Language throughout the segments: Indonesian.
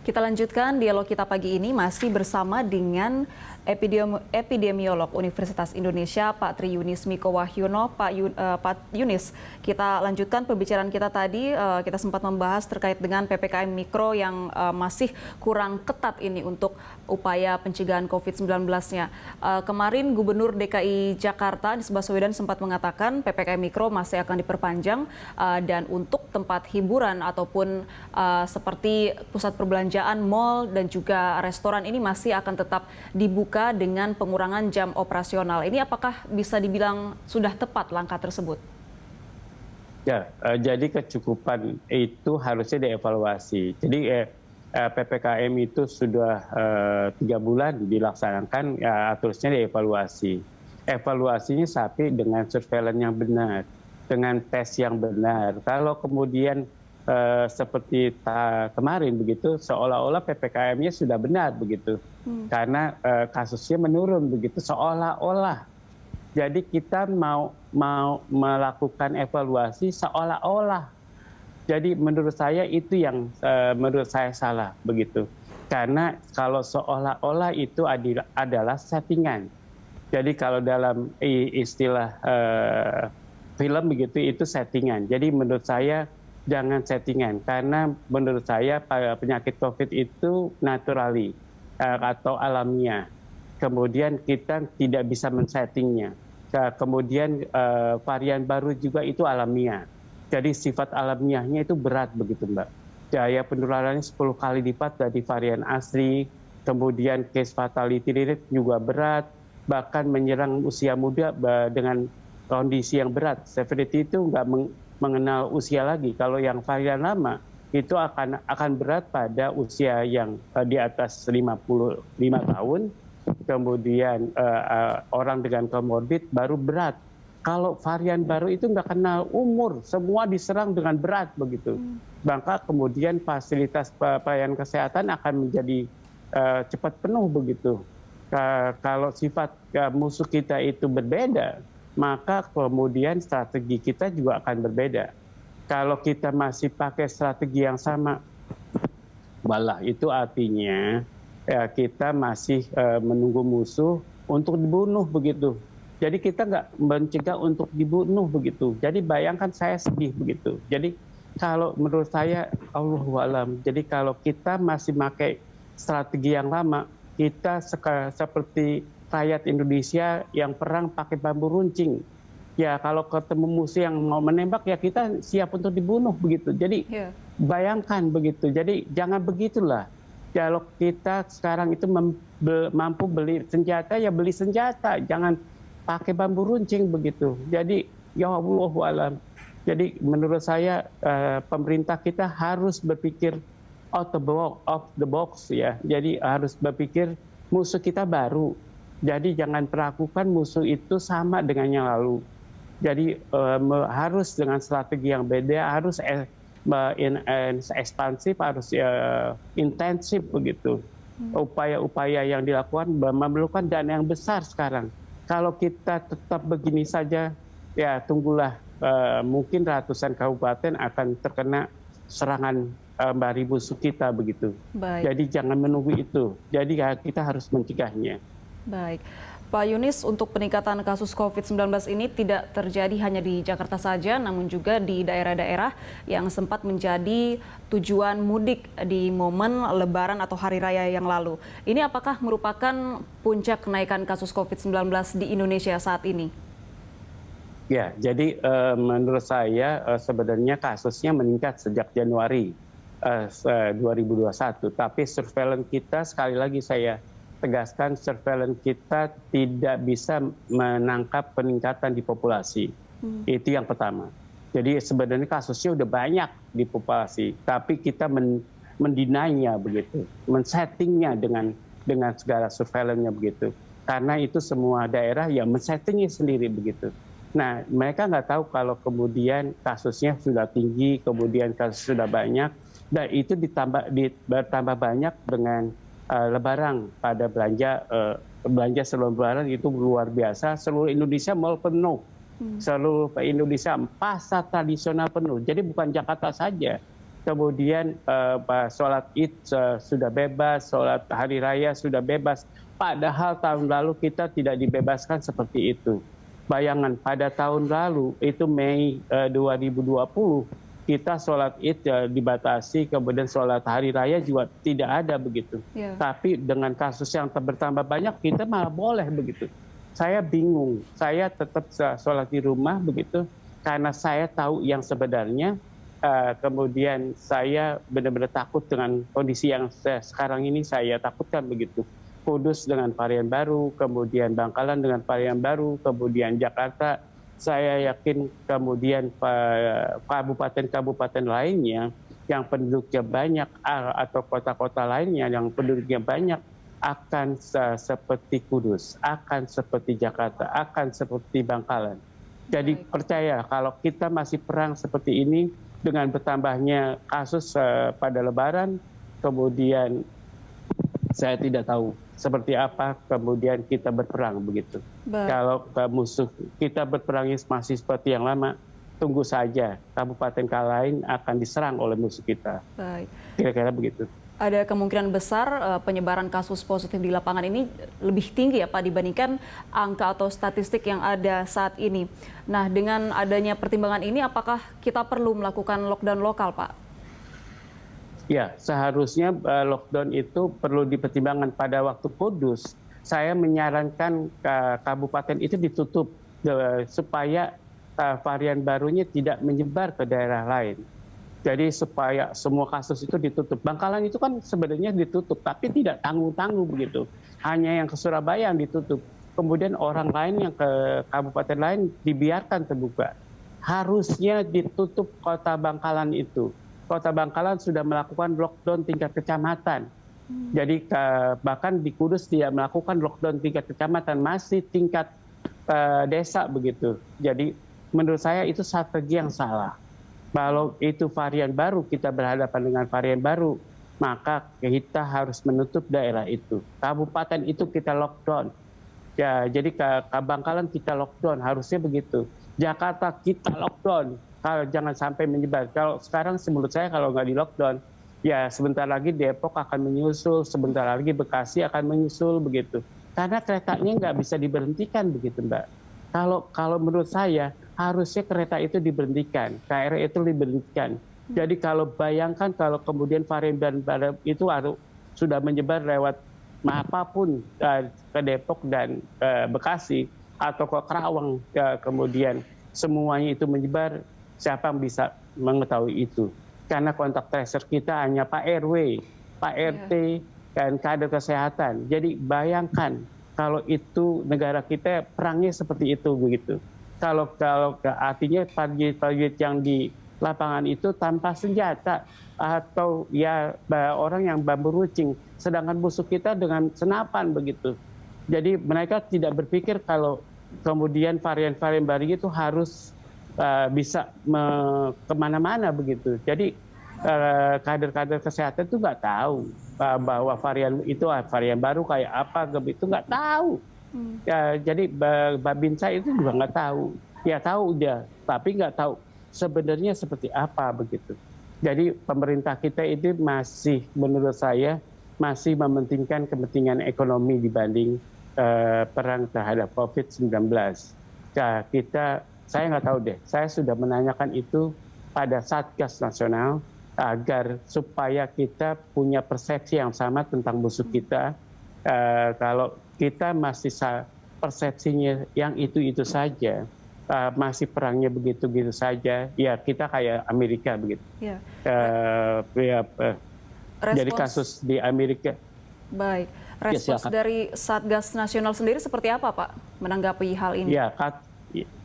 Kita lanjutkan dialog kita pagi ini masih bersama dengan epidemiolog Universitas Indonesia Pak Tri Yunis Miko Wahyono. Pak Yunis, kita lanjutkan pembicaraan kita tadi. Kita sempat membahas terkait dengan PPKM Mikro yang masih kurang ketat ini untuk upaya pencegahan COVID-19-nya. Kemarin Gubernur DKI Jakarta Anies Baswedan sempat mengatakan PPKM Mikro masih akan diperpanjang dan untuk tempat hiburan ataupun seperti pusat perbelanjaan, mal dan juga restoran ini masih akan tetap dibuka dengan pengurangan jam operasional. Ini apakah bisa dibilang sudah tepat langkah tersebut? Ya, jadi kecukupan itu harusnya dievaluasi. Jadi PPKM itu sudah 3 bulan dilaksanakan, ya, harusnya dievaluasi. Evaluasinya tapi dengan surveillance yang benar, dengan tes yang benar. Kalau kemudian seperti kemarin begitu, seolah-olah PPKM-nya sudah benar begitu, karena kasusnya menurun begitu, seolah-olah. Jadi kita mau melakukan evaluasi seolah-olah. Jadi menurut saya itu yang menurut saya salah begitu, karena kalau seolah-olah itu adalah settingan. Jadi kalau dalam istilah film begitu itu settingan. Jadi menurut saya jangan settingan, karena menurut saya penyakit COVID itu naturali atau alamiah. Kemudian kita tidak bisa men-settingnya. Kemudian varian baru juga itu alamiah. Jadi sifat alamiahnya itu berat begitu, Mbak. Daya penularannya 10 kali lipat dari varian asli. Kemudian case fatality rate juga berat, bahkan menyerang usia muda dengan kondisi yang berat. Severity itu nggak mengenal usia lagi. Kalau yang varian lama itu akan berat pada usia yang di atas 55 tahun. Kemudian orang dengan komorbid baru berat. Kalau varian baru itu nggak kenal umur, semua diserang dengan berat begitu. Maka kemudian fasilitas pelayanan kesehatan akan menjadi cepat penuh begitu. Kalau sifat musuh kita itu berbeda, maka kemudian strategi kita juga akan berbeda. Kalau kita masih pakai strategi yang sama, malah itu artinya kita masih menunggu musuh untuk dibunuh begitu. Jadi kita nggak mencegah untuk dibunuh begitu. Jadi bayangkan, saya sedih begitu. Jadi kalau menurut saya, Allahu a'lam. Jadi kalau kita masih pakai strategi yang lama, kita seperti rakyat Indonesia yang perang pakai bambu runcing. Ya kalau ketemu musuh yang mau menembak, ya kita siap untuk dibunuh begitu. Jadi bayangkan begitu. Jadi jangan begitulah. Kalau kita sekarang itu mampu beli senjata, ya beli senjata. Jangan pakai bambu runcing begitu. Jadi ya Allahu a'lam. Jadi menurut saya pemerintah kita harus berpikir out the box ya. Jadi harus berpikir musuh kita baru. Jadi jangan perlakukan musuh itu sama dengan yang lalu. Jadi harus dengan strategi yang beda, harus ekspansif, harus intensif begitu. Upaya-upaya yang dilakukan memerlukan dana yang besar sekarang. Kalau kita tetap begini saja, ya tunggulah mungkin ratusan kabupaten akan terkena serangan bari musuh kita begitu. Baik. Jadi jangan menunggu itu. Jadi kita harus mencegahnya. Baik. Pak Yunis, untuk peningkatan kasus COVID-19 ini tidak terjadi hanya di Jakarta saja, namun juga di daerah-daerah yang sempat menjadi tujuan mudik di momen Lebaran atau Hari Raya yang lalu. Ini apakah merupakan puncak kenaikan kasus COVID-19 di Indonesia saat ini? Ya, jadi menurut saya sebenarnya kasusnya meningkat sejak Januari 2021. Tapi surveillance kita, sekali lagi saya tegaskan, surveillance kita tidak bisa menangkap peningkatan di populasi. Itu yang pertama. Jadi sebenarnya kasusnya udah banyak di populasi, tapi kita mendinainya begitu, men-settingnya dengan segala surveillance-nya begitu. Karena itu semua daerah yang men-settingnya sendiri begitu. Nah, mereka nggak tahu kalau kemudian kasusnya sudah tinggi, kemudian kasus sudah banyak, dan itu bertambah banyak dengan Lebaran. Pada belanja sebelum Lebaran itu luar biasa. Seluruh Indonesia mal penuh, seluruh Indonesia pasar tradisional penuh. Jadi bukan Jakarta saja, kemudian sholat Id sudah bebas, sholat hari raya sudah bebas. Padahal tahun lalu kita tidak dibebaskan seperti itu. Bayangan pada tahun lalu itu Mei 2020 kita sholat Id dibatasi, kemudian sholat hari raya juga tidak ada begitu. Tapi dengan kasus yang bertambah banyak kita malah boleh begitu. Saya bingung, saya tetap sholat di rumah begitu karena saya tahu yang sebenarnya. Kemudian saya benar-benar takut dengan kondisi yang sekarang ini saya takutkan begitu. Kudus dengan varian baru, kemudian Bangkalan dengan varian baru, kemudian Jakarta, saya yakin kemudian kabupaten-kabupaten lainnya yang penduduknya banyak atau kota-kota lainnya yang penduduknya banyak akan seperti Kudus, akan seperti Jakarta, akan seperti Bangkalan. Jadi percaya kalau kita masih perang seperti ini dengan bertambahnya kasus pada Lebaran, kemudian saya tidak tahu seperti apa kemudian kita berperang begitu. Kalau musuh kita berperangnya masih seperti yang lama, tunggu saja kabupaten lain akan diserang oleh musuh kita. Kira-kira begitu. Ada kemungkinan besar penyebaran kasus positif di lapangan ini lebih tinggi ya Pak dibandingkan angka atau statistik yang ada saat ini. Nah, dengan adanya pertimbangan ini apakah kita perlu melakukan lockdown lokal, Pak? Ya, seharusnya lockdown itu perlu dipertimbangkan pada waktu Kudus. Saya menyarankan kabupaten itu ditutup supaya varian barunya tidak menyebar ke daerah lain. Jadi supaya semua kasus itu ditutup. Bangkalan itu kan sebenarnya ditutup, tapi tidak tanggung-tanggung begitu. Hanya yang ke Surabaya yang ditutup. Kemudian orang lain yang ke kabupaten lain dibiarkan terbuka. Harusnya ditutup kota Bangkalan itu. Kota Bangkalan sudah melakukan lockdown tingkat kecamatan. Jadi bahkan di Kudus tidak melakukan lockdown tingkat kecamatan, masih tingkat desa begitu. Jadi menurut saya itu strategi yang salah. Kalau itu varian baru, kita berhadapan dengan varian baru, maka kita harus menutup daerah itu. Kabupaten itu kita lockdown. Ya, jadi Bangkalan kita lockdown, harusnya begitu. Jakarta kita lockdown. Kalau jangan sampai menyebar. Kalau sekarang menurut saya kalau nggak di lockdown, ya sebentar lagi Depok akan menyusul, sebentar lagi Bekasi akan menyusul begitu. Karena keretanya nggak bisa diberhentikan begitu, Mbak. Kalau menurut saya harusnya kereta itu diberhentikan, KRL itu diberhentikan. Jadi kalau bayangkan kalau kemudian varian baru itu sudah menyebar lewat apapun ke Depok dan Bekasi atau ke Karawang, kemudian semuanya itu menyebar. Siapa yang bisa mengetahui itu? Karena kontak tracer kita hanya Pak RW, Pak RT, dan kader kesehatan. Jadi bayangkan kalau itu negara kita perangnya seperti itu begitu. Kalau artinya prajurit yang di lapangan itu tanpa senjata atau ya orang yang bambu runcing, sedangkan musuh kita dengan senapan begitu. Jadi mereka tidak berpikir kalau kemudian varian-varian baru itu harus bisa kemana-mana begitu. Jadi kader-kader kesehatan itu nggak tahu bahwa varian itu varian baru kayak apa gitu, nggak tahu. Jadi Babinsa itu juga nggak tahu. Ya tahu dia, tapi nggak tahu sebenarnya seperti apa begitu. Jadi pemerintah kita itu masih menurut saya masih mementingkan kepentingan ekonomi dibanding perang terhadap COVID-19. Saya nggak tahu deh, saya sudah menanyakan itu pada Satgas Nasional agar supaya kita punya persepsi yang sama tentang musuh kita. Kalau kita masih persepsinya yang itu saja, masih perangnya begitu-gitu saja, ya kita kayak Amerika begitu. Jadi kasus di Amerika. Baik, respons dari Satgas Nasional sendiri seperti apa Pak menanggapi hal ini?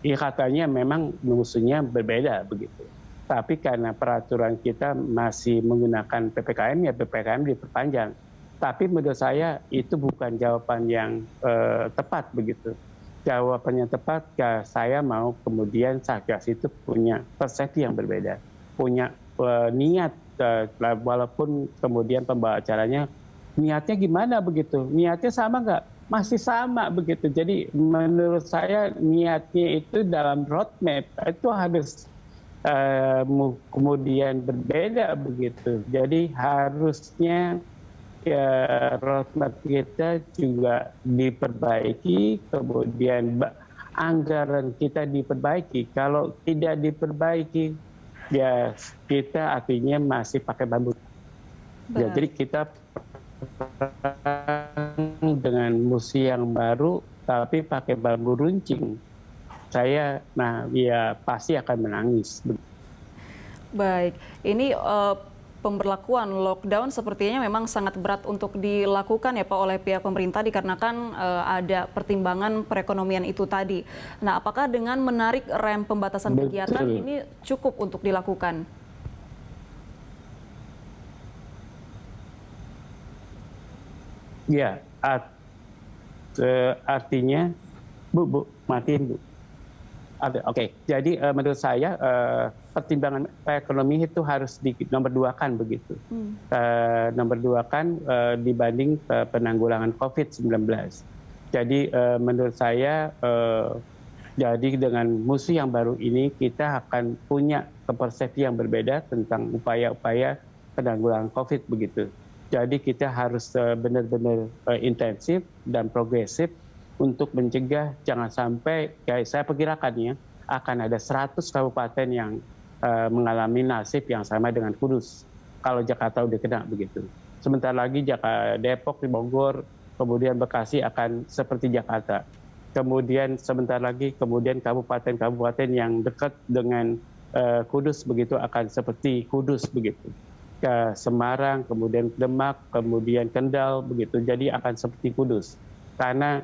Ya katanya memang musuhnya berbeda begitu. Tapi karena peraturan kita masih menggunakan PPKM, ya PPKM diperpanjang. Tapi menurut saya itu bukan jawaban yang tepat begitu. Jawaban yang tepat, ya saya mau kemudian Satgas itu punya persepsi yang berbeda, punya niat, walaupun kemudian pembawa acaranya niatnya gimana begitu, niatnya sama nggak? Masih sama begitu. Jadi menurut saya niatnya itu dalam roadmap itu harus kemudian berbeda begitu. Jadi harusnya ya, roadmap kita juga diperbaiki, kemudian anggaran kita diperbaiki. Kalau tidak diperbaiki, ya kita artinya masih pakai bambu. Ya, jadi kita dengan musuh yang baru, tapi pakai bambu runcing. Ya pasti akan menangis. Baik, ini pemberlakuan lockdown sepertinya memang sangat berat untuk dilakukan ya Pak oleh pihak pemerintah dikarenakan ada pertimbangan perekonomian itu tadi. Nah, apakah dengan menarik rem pembatasan kegiatan ini cukup untuk dilakukan? Ya, artinya, Bu, matiin Bu. Oke, jadi menurut saya pertimbangan ekonomi itu harus nomor duakan begitu. Nomor duakan dibanding penanggulangan COVID-19. Jadi menurut saya, jadi dengan musuh yang baru ini kita akan punya persepsi yang berbeda tentang upaya-upaya penanggulangan COVID begitu. Jadi kita harus benar-benar intensif dan progresif untuk mencegah jangan sampai, kayak saya perkirakan ya, akan ada 100 kabupaten yang mengalami nasib yang sama dengan Kudus. Kalau Jakarta udah kena begitu. Sebentar lagi Depok, Bogor, kemudian Bekasi akan seperti Jakarta. Kemudian sebentar lagi, kemudian kabupaten-kabupaten yang dekat dengan Kudus begitu akan seperti Kudus begitu. Semarang, kemudian Demak, kemudian Kendal begitu. Jadi akan seperti Kudus. Karena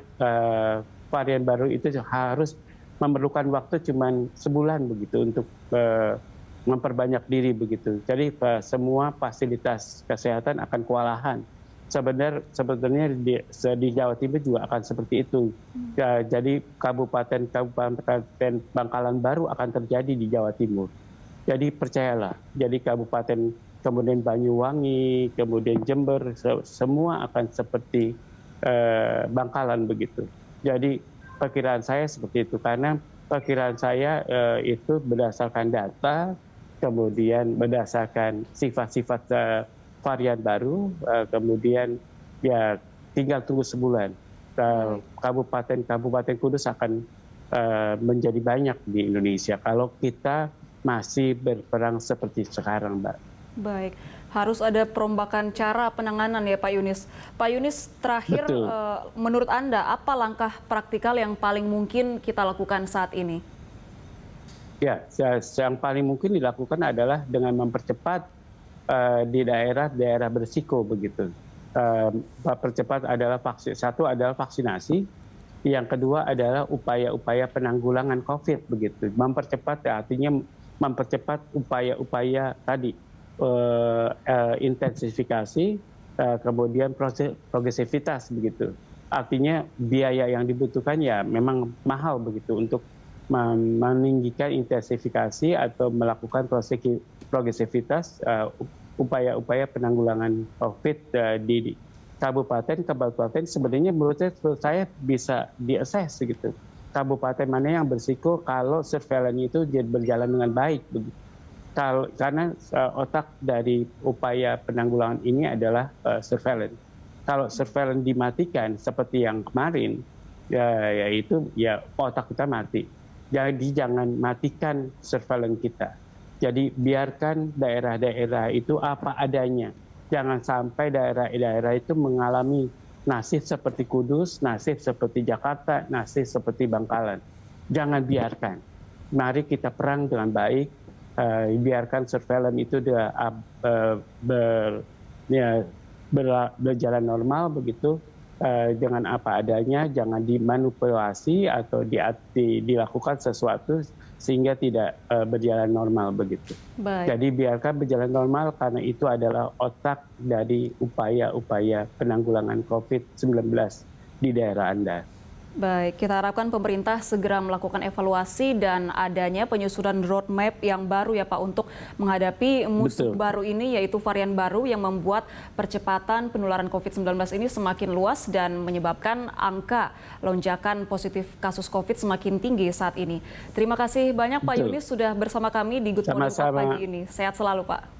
varian baru itu harus memerlukan waktu cuma sebulan begitu untuk memperbanyak diri begitu. Jadi semua fasilitas kesehatan akan kewalahan. Sebenarnya di Jawa Timur juga akan seperti itu. Jadi kabupaten Bangkalan baru akan terjadi di Jawa Timur. Jadi percayalah. Jadi kabupaten kemudian Banyuwangi, kemudian Jember, semua akan seperti Bangkalan begitu. Jadi perkiraan saya seperti itu karena perkiraan saya itu berdasarkan data, kemudian berdasarkan sifat-sifat varian baru, kemudian ya tinggal tunggu sebulan. Kabupaten Kudus akan menjadi banyak di Indonesia kalau kita masih berperang seperti sekarang, Mbak. Baik, harus ada perombakan cara penanganan ya Pak Yunis. Pak Yunis, terakhir menurut Anda apa langkah praktikal yang paling mungkin kita lakukan saat ini? Ya, yang paling mungkin dilakukan adalah dengan mempercepat di daerah berisiko begitu. Percepat adalah satu adalah vaksinasi, yang kedua adalah upaya-upaya penanggulangan COVID begitu. Mempercepat artinya mempercepat upaya-upaya tadi. Intensifikasi, kemudian progresivitas begitu. Artinya biaya yang dibutuhkan ya memang mahal begitu untuk meninggikan intensifikasi atau melakukan progresivitas upaya-upaya penanggulangan COVID di kabupaten sebenarnya menurut saya bisa diakses gitu. Kabupaten mana yang berisiko kalau surveillance itu berjalan dengan baik begitu. Karena otak dari upaya penanggulangan ini adalah surveillance. Kalau surveillance dimatikan seperti yang kemarin, yaitu otak kita mati. Jadi jangan matikan surveillance kita. Jadi biarkan daerah-daerah itu apa adanya. Jangan sampai daerah-daerah itu mengalami nasib seperti Kudus, nasib seperti Jakarta, nasib seperti Bangkalan. Jangan biarkan. Mari kita perang dengan baik. Biarkan surveillance itu berjalan normal begitu, dengan apa adanya, jangan dimanipulasi atau dilakukan sesuatu sehingga tidak berjalan normal begitu. Baik. Jadi biarkan berjalan normal karena itu adalah otak dari upaya-upaya penanggulangan COVID-19 di daerah Anda. Baik, kita harapkan pemerintah segera melakukan evaluasi dan adanya penyusunan roadmap yang baru ya Pak untuk menghadapi musuh baru ini, yaitu varian baru yang membuat percepatan penularan COVID-19 ini semakin luas dan menyebabkan angka lonjakan positif kasus COVID semakin tinggi saat ini. Terima kasih banyak Pak Yunis sudah bersama kami di Good Morning Pagi ini. Sehat selalu Pak.